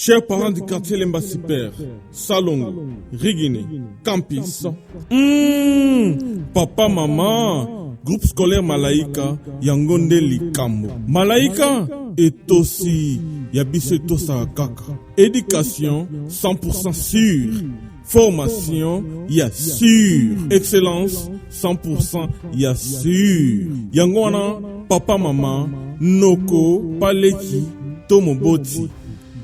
Chers parents du quartier Lembassi Père, Salongo, Rigine, Campis, papa, maman, groupe scolaire Malaika, Yangonde Likambo. Malaika est aussi Yabiseto Sarakaka. Éducation 100% sûre. Formation, ya sûr. Excellence 100%, ya sûr. Yangwana, papa, maman, Noko, Paleki, Tomoboti.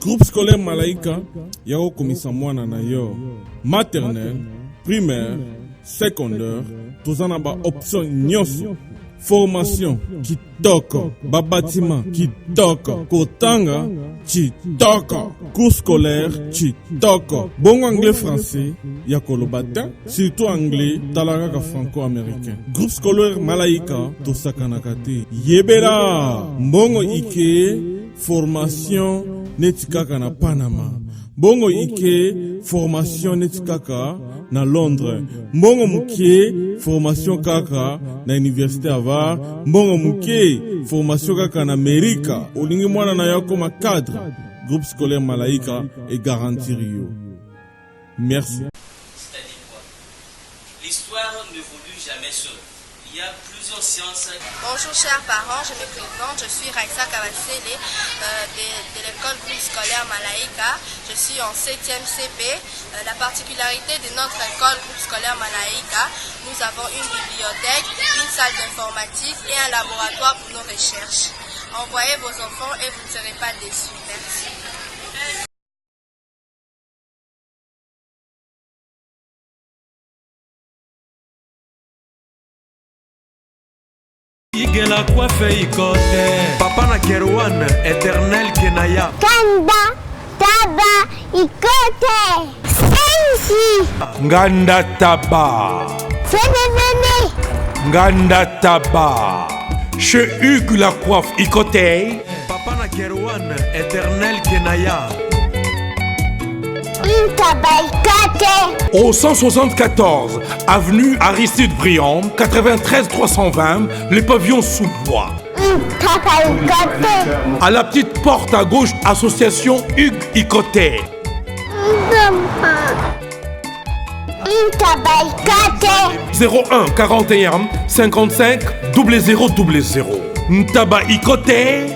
Groupe scolaire Malaika, yako komisa mwana na yo. Maternelle, primaire, secondaire, tozana ba option nyonso. Formation, kitoko. Babatima, kitoko. Kotanga, kitoko. Cours scolaire, kitoko. Bon anglais français, yako lobata. Surtout anglais, talagaka franco-américain. Groupe scolaire Malaika, tosakanakate. Yebera, mbongo ike, formation, netikaka na Panama. Bongo ike formation netikaka na Londres. Bongo muke formation kaka na Université Harvard. Bongo muke formation kaka na Amerika. Olingi mwana na yako ma cadre. Groupe scolaire Malaika et garantir yo. Merci. C'est-à-dire quoi? L'histoire ne évolue jamais seule. Il y a plusieurs sciences. Bonjour chers parents, je me présente, je suis Raissa Kawasele de l'école groupe scolaire Malaika. Je suis en 7e CP. La particularité de notre école groupe scolaire Malaika, nous avons une bibliothèque, une salle d'informatique et un laboratoire pour nos recherches. Envoyez vos enfants et vous ne serez pas déçus. Merci. Igela coiffe ikote papa na Kerouan éternel Kenaya Kanda taba ikote sensi Nganda taba Fenenene Nganda taba chez Hugues la coiffe ikote papa na Kerouan éternel Kenaya Au 174 avenue Aristide Briand, 93 320, les pavillons sous bois. À la petite porte à gauche, association Hugues Ikoté. 01 41 55 0000. Ntaba Ikoté.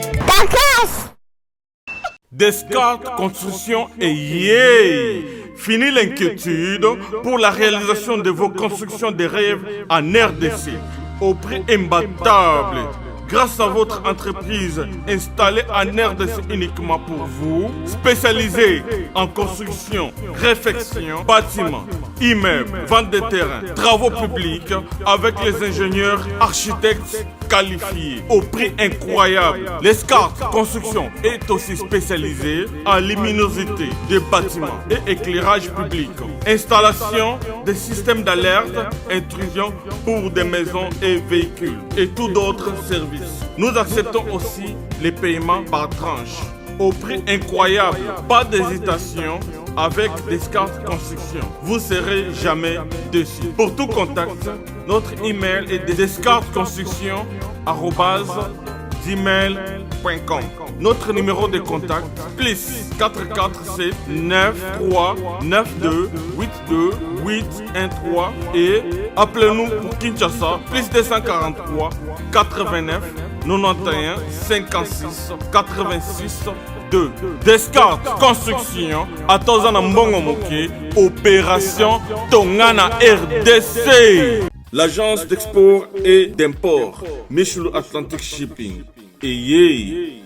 Descartes Construction et yeah! Fini l'inquiétude pour la réalisation de vos constructions de rêves en RDC au prix imbattable. Grâce à votre entreprise installée en RDC uniquement pour vous, spécialisée en construction, réfection, bâtiments, immeubles, vente de terrains, travaux publics avec les ingénieurs architectes qualifiés au prix incroyable. L'escarpe Construction est aussi spécialisée en luminosité des bâtiments et éclairage public. Installation des systèmes d'alerte, intrusion pour des maisons et véhicules et tous d'autres services. Nous acceptons aussi les paiements par tranche au prix incroyable. Pas d'hésitation avec Descartes Construction. Vous serez jamais déçus. Pour tout contact, notre email est descartesconstruction@gmail.com. Notre numéro de contact plus 447 93 92 82 813 et appelez-nous pour Kinshasa plus 243 89 91 56 86 2. Descartes Construction à Tozana Mbongo Moké, opération Tongana RDC. L'agence d'export et d'import Michulu Atlantic Shipping et yé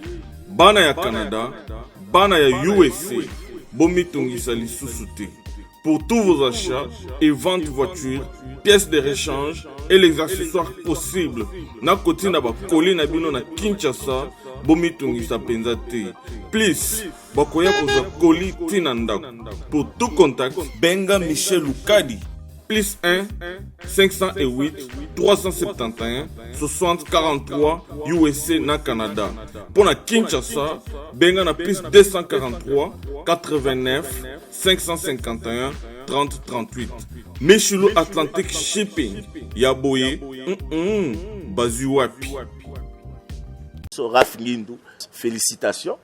bana ya Canada, bana ya USA, bomitungisa lisusu te. Pour tous vos achats et ventes de voitures, pièces de rechange et les accessoires possibles. Na koti na ba koli na bino na Kinshasa, bomitungisa penza te. Please, bakoya kozwa koli tina ndako. Pour tout contact, benga Michel Lukadi. Plus 1 508 371 60 43 USA na Canada. Pour la Kinshasa, benga na plus 243 89 551 30 38. Michulu Atlantic Shipping. Yaboye, Bazuapi. Raf Lindou, félicitations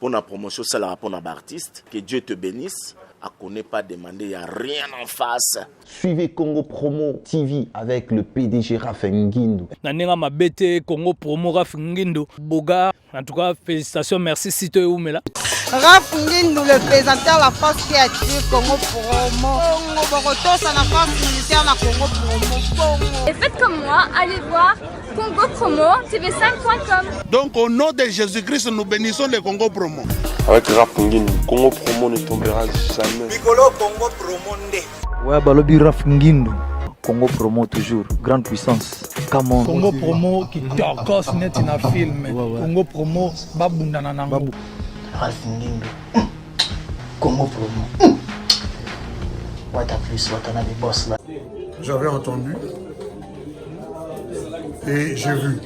Pour la promotion, c'est la pour l'artiste. Que Dieu te bénisse. À connaît pas demander, il n'y a rien en face. Suivez Congo Promo TV avec le PDG Raph Nguindu. Nanenga Mabete, Congo Promo Raph Nguindu. Boga, en tout cas, félicitations, merci Sito et Oumela. Raph Nguindu, le présentateur de la force créative Congo Promo. Congo Boroto, c'est la force militaire de Congo Promo. Et faites comme moi, allez voir Congo Promo, tv5.com. Donc au nom de Jésus-Christ, nous bénissons le Congo Promo. Avec Raph Nguindu, Congo Promo ne tombera jamais. Piccolo Congo Promo ndé. Ouais, Balobi Raph Nguindu. Congo Promo toujours, grande puissance. Come on. Congo Promo qui torcos net in a film. Congo Promo babundana nango. Raph Nguindu. Congo Promo. What a plus, what a des boss là. J'avais entendu et j'ai vu.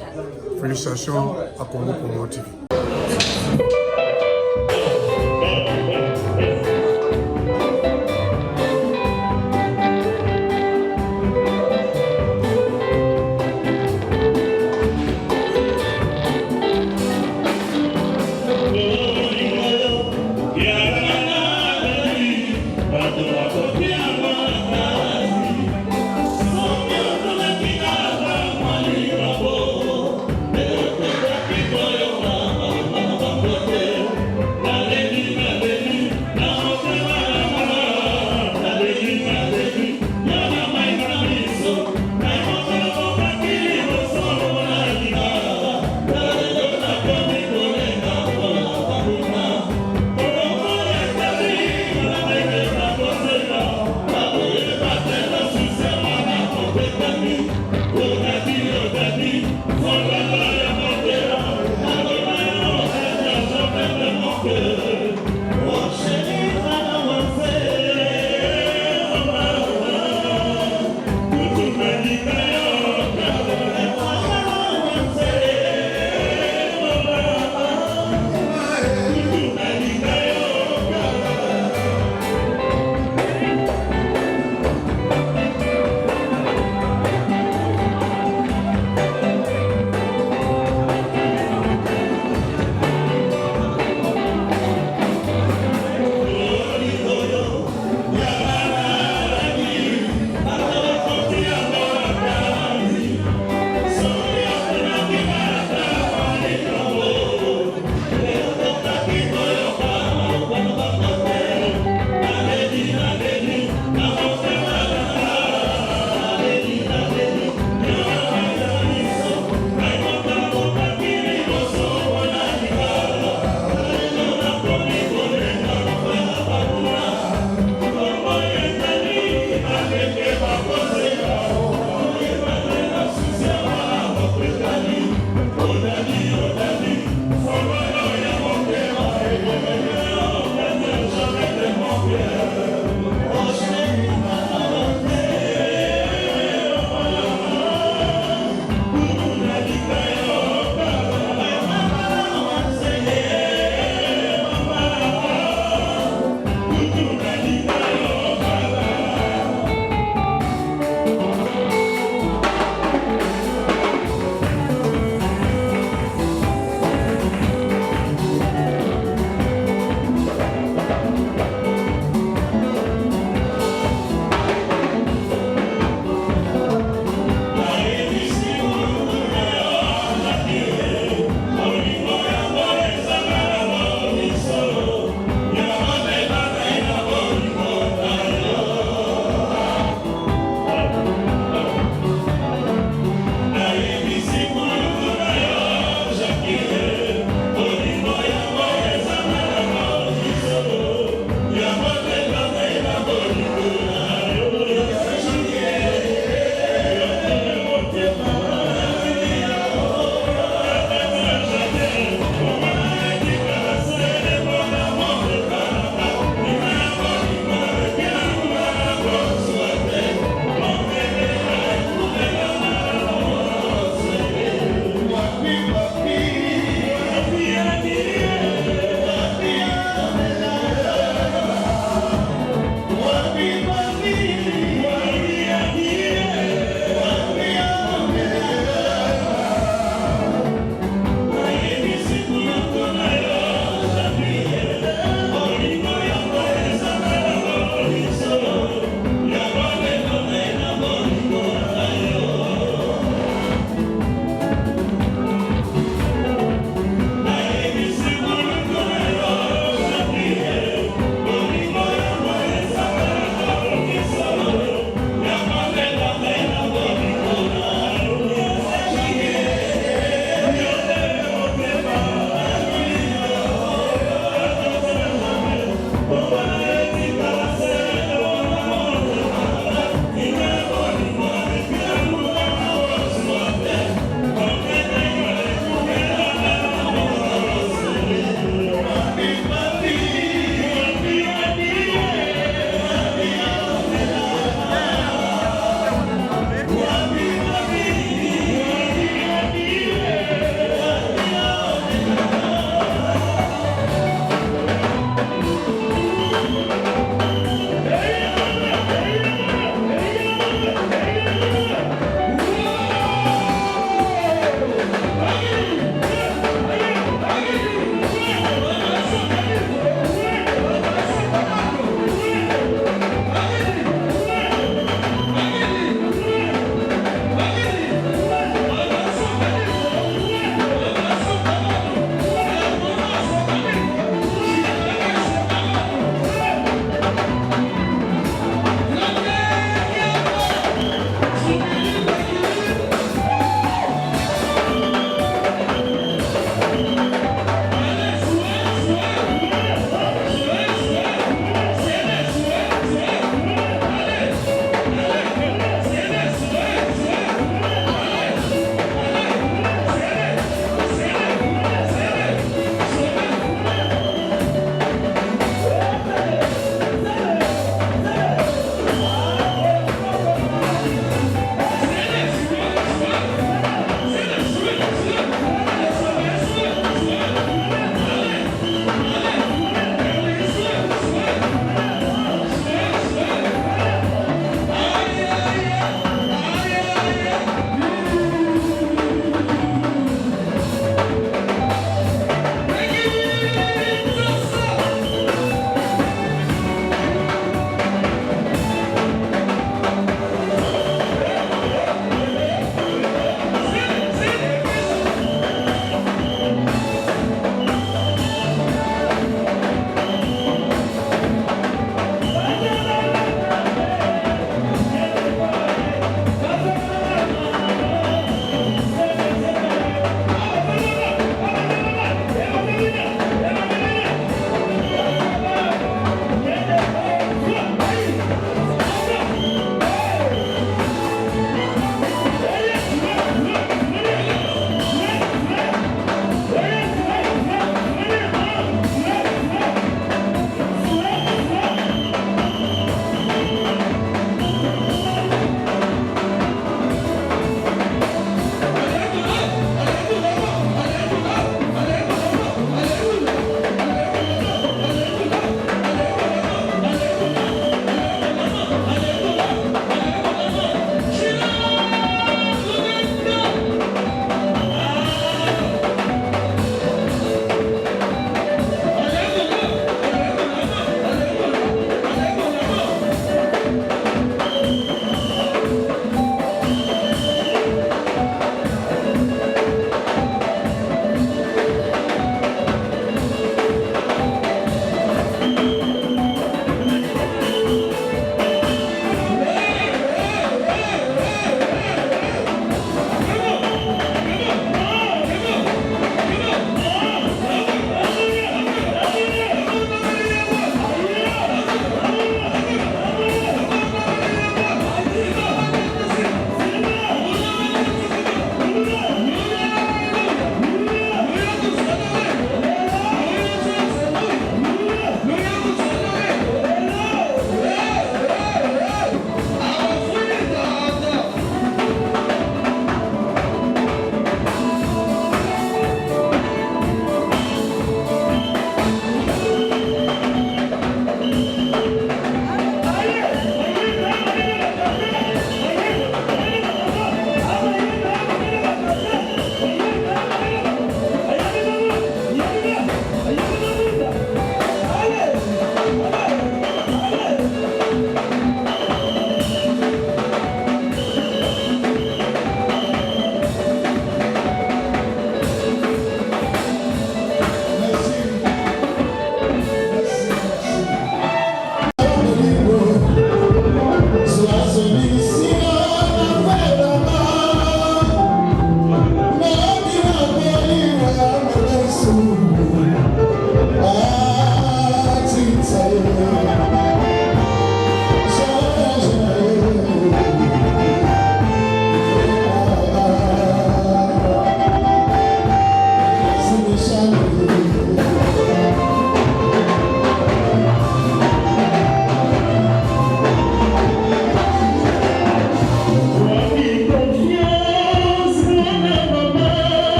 Félicitations à Congo Promo TV.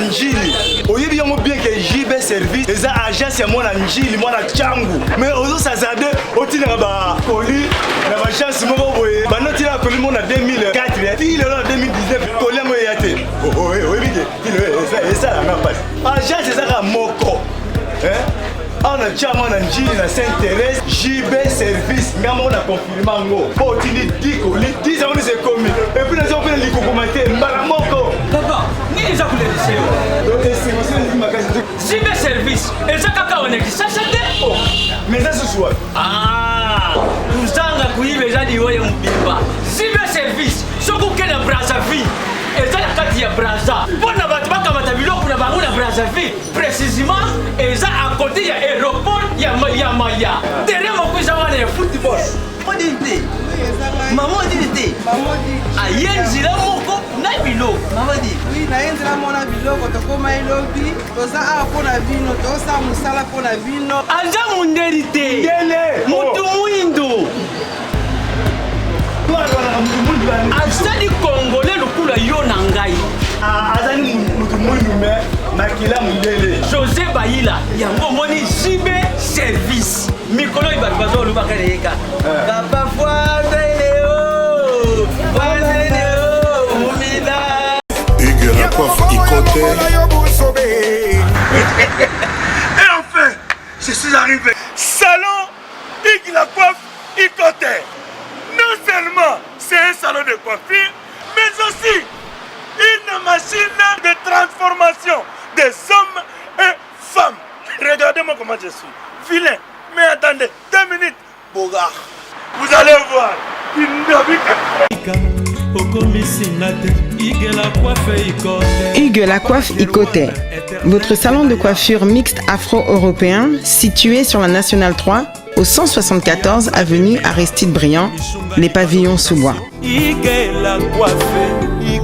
njili oyebi yango bien que JB service eza agence ya mwana njili mwana changu mais ozosazade otinaka bakoli na bachance moko boye banotinaka koli mo na 2004 ti lelo na 2019 koli yango eya te oyebi ke esalanga mpasi agence ezaka moko awa na tia mwana njili na Saint-Thérèse JB service nga moko na confirma ngo mpo otindi dikoli tizango nise ekomi epui naza kopena likokoma te mbala moko papa nini eza kolekisa yo JB service eza kaka wanekisasa te mais eza susu wapi kozanga kuyiba eza liwa ya mobimba JB service soki okende Brazzaville eza na kati ya Brazza mpo na bato bakamata biloko na bango na Brazzaville précisément eza à côté ya aéroport ya Maya terrain moko eza wana ya football odini te mama odini te aye nzela moko na biloko oui naye nzela mona biloko tokóma elobi toza awa mpo na bino tosala mosala mpo na bino aza mundeli te mutu mwindo azali congolais lokula yo na ngai azali mutu mwindu me makila mundele José Bayila yango moni JB service mikolo oyo bato bazolobaka leyeka papa foizeleo mumina Hugues la coiffe Ikote. Et enfin je suis arrivé salon Hugues la coiffe Ikote. Non seulement c'est un salon de coiffure, mais aussi une machine de transformation des hommes et femmes. Regardez-moi comment je suis. Vilain. Mais attendez, 2 minutes. Bogard. Vous allez voir. Hugues la coiffe Ikote. Votre salon de coiffure mixte afro-européen situé sur la Nationale 3 au 174 avenue Aristide Briand, les pavillons sous bois.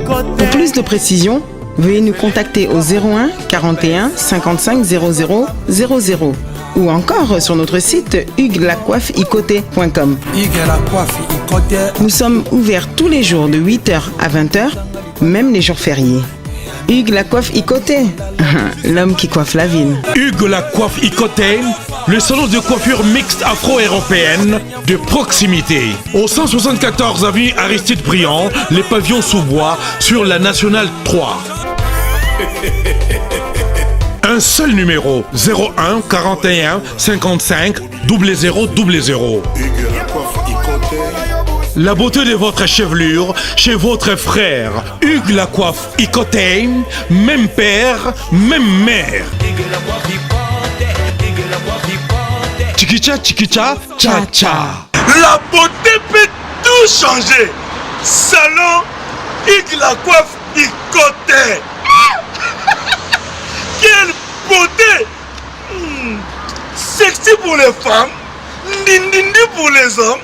Pour plus de précisions, veuillez nous contacter au 01 41 55 00 00 ou encore sur notre site hugueslacoiffeikote.com. Nous sommes ouverts tous les jours de 8h à 20h, même les jours fériés. Hugues la coiffe Ikote, l'homme qui coiffe la ville. Hugues la coiffe Ikote, le salon de coiffure mixte afro-européenne de proximité. Au 174 avenue Aristide Briand, les pavillons sous bois sur la Nationale 3. Un seul numéro, 01 41 55 00 00. La beauté de votre chevelure chez votre frère. Hugues la coiffe Ikote, même père, même mère. Chikicha, chikicha, cha cha. La beauté peut tout changer. Salon Hugues la coiffe Ikote. Quelle beauté! Sexy pour les femmes, ndindindi pour les hommes.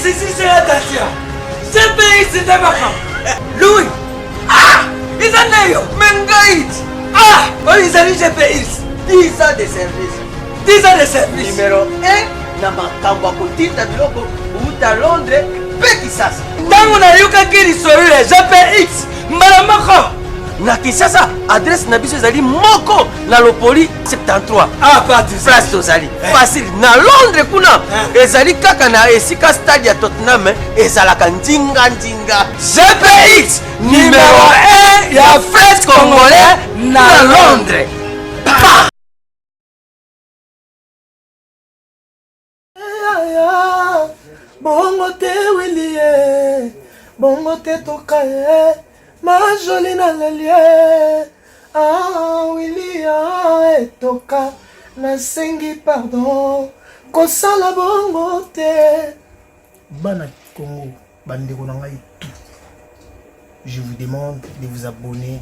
ici c'est la Tatia. Ce pays c'est un macan. Louis. Ah, ils en ont Mengaït. Ah, oh, ils ont GPS. 10 ans de service. 10 ans de service. Numéro 1, na makambo kotinda biloko uta Londres pe Kisasa. Tango na yuka kiri soyule GPS. Malamako. Na Kisasa, adresse na biso ezali moko na Lopoli 73. Ah, pas du place tozali. Facile. Na Londres kuna ezali kaka na esika stade ya Tottenham ezalaka ndinga ndinga. GPX numéro 1 ya French Congolais na Londres. Pa! Bongo te Willie, bongo te tokaye. Ma jolie na lelie, ah Willie etoka, na sengi pardon, kosala bongo te. Bana Congo, bandeko na ngai tout. Je vous demande de vous abonner,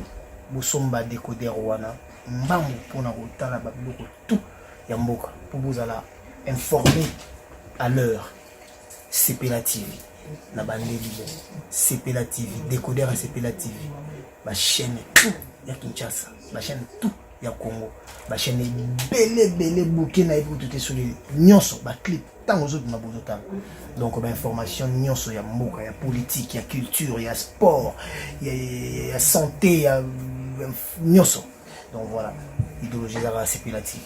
bosomba décoder wana, mbambo pona kotala babiloko tout ya mboka, pour vous alla informer à l'heure. Sepela TV. Na bandeli Sepela TV, décodeur à Sepela TV, ma chaîne tout ya Kinshasa, ma chaîne tout ya Congo, ma chaîne belé bouquet na tout est sur les nyonso, ba clip tant aux autres mabozotanga. Donc bah information nyonso ya mboka, ya politique, ya culture, ya sport, ya santé, ya nyonso. Donc voilà, idéologie ça va c'est pilatique.